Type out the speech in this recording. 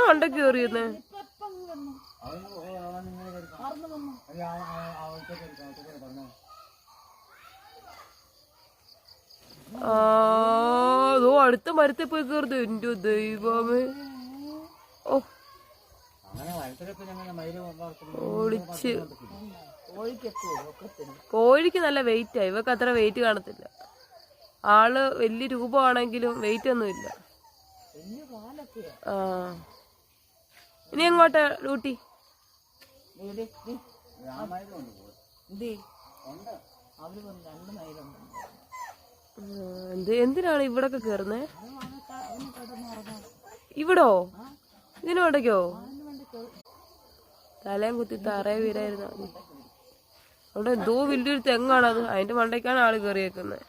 മണ്ടക്ക് കയറിയെന്ന്. അതോ അടുത്ത മരത്തെ പോയി കയറുന്നു. എന്റെ ദൈവമേ. ഓ ഓടിച്ച്. കോഴിക്ക് നല്ല വെയിറ്റാ, ഇവക്ക് അത്ര വെയിറ്റ് കാണത്തില്ല. ആള് വലിയ രൂപമാണെങ്കിലും വെയിറ്റ് ഒന്നുമില്ല. ആ ഇനി എങ്ങോട്ടാ ഡ്യൂട്ടി? എന്തിനാണ് ഇവിടൊക്കെ കേറുന്നേ? ഇവിടോ? ഇതിനു വേണ്ടക്കോ? തലയും കുത്തി തറയെ വീരായിരുന്ന അവിടെ എന്തോ വലിയൊരു തെങ്ങാണത്, അതിന്റെ മണ്ടയ്ക്കാണ് ആള് കയറിയേക്കുന്നത്.